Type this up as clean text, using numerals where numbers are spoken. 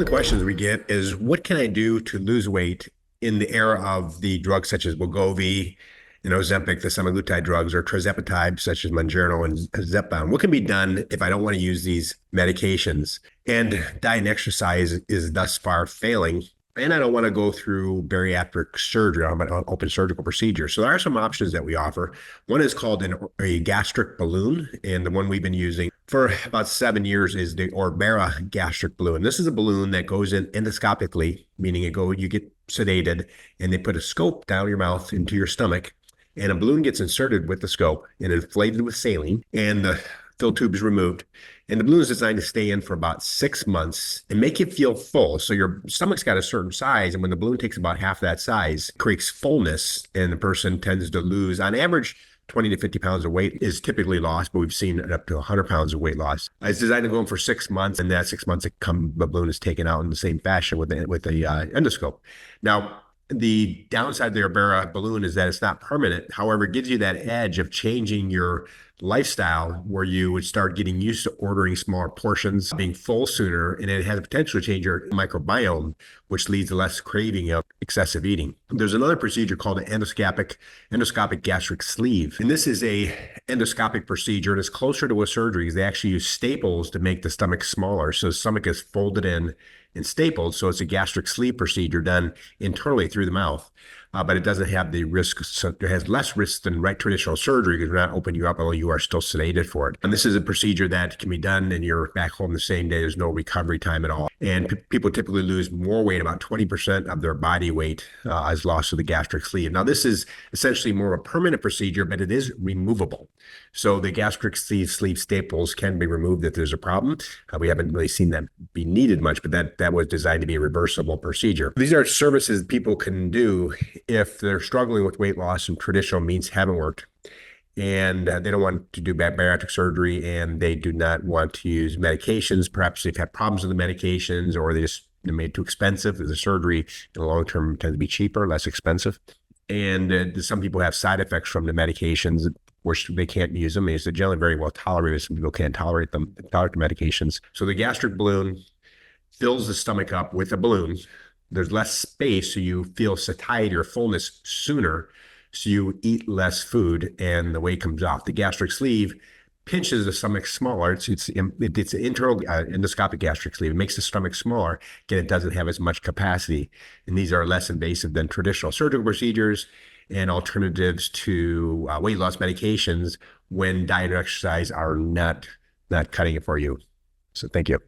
One of the questions we get is, what can I do to lose weight in the era of the drugs such as Wegovy and Ozempic, the semaglutide drugs, or tirzepatide such as Mounjaro and Zepbound? What can be done if I don't want to use these medications? And diet and exercise is thus far failing. And I don't want to go through bariatric surgery, an open surgical procedure. So there are some options that we offer. One is called a gastric balloon, and the one we've been using for about 7 years is the Orbera gastric balloon. This is a balloon that goes in endoscopically, meaning you get sedated, and they put a scope down your mouth into your stomach, and a balloon gets inserted with the scope and inflated with saline, and the fill tube is removed. And the balloon is designed to stay in for about 6 months and make you feel full. So your stomach's got a certain size, and when the balloon takes about half that size, it creates fullness, and the person tends to lose, on average, 20 to 50 pounds of weight is typically lost, but we've seen up to 100 pounds of weight loss. It's designed to go in for 6 months, and that 6 months, the balloon is taken out in the same fashion with the endoscope. Now, the downside of the Orbera balloon is that it's not permanent. However, it gives you that edge of changing your lifestyle where you would start getting used to ordering smaller portions, being full sooner, and it has the potential to change your microbiome, which leads to less craving of excessive eating. There's another procedure called an endoscopic gastric sleeve. And this is a endoscopic procedure, and it's closer to a surgery because they actually use staples to make the stomach smaller. So the stomach is folded in and stapled. So it's a gastric sleeve procedure done internally through the mouth. But it doesn't have the risk, so it has less risk than traditional surgery because we're not opening you up, although you are still sedated for it. And this is a procedure that can be done and you're back home the same day. There's no recovery time at all. And people typically lose more weight, about 20% of their body weight is lost to the gastric sleeve. Now, this is essentially more of a permanent procedure, but it is removable. So the gastric sleeve staples can be removed if there's a problem. We haven't really seen that be needed much, but that was designed to be a reversible procedure. These are services people can do if they're struggling with weight loss and traditional means haven't worked, and they don't want to do bariatric surgery, and they do not want to use medications. Perhaps they've had problems with the medications, or they're made too expensive. The surgery in the long term tends to be cheaper, less expensive. And some people have side effects from the medications, which they can't use them. It's generally very well tolerated. Some people can't tolerate the medications. So the gastric balloon fills the stomach up with a balloon. There's less space, so you feel satiety or fullness sooner, so you eat less food and the weight comes off. The gastric sleeve pinches the stomach smaller. It's an internal endoscopic gastric sleeve. It makes the stomach smaller. Again, it doesn't have as much capacity, and these are less invasive than traditional surgical procedures and alternatives to weight loss medications when diet and exercise are not cutting it for you. So thank you.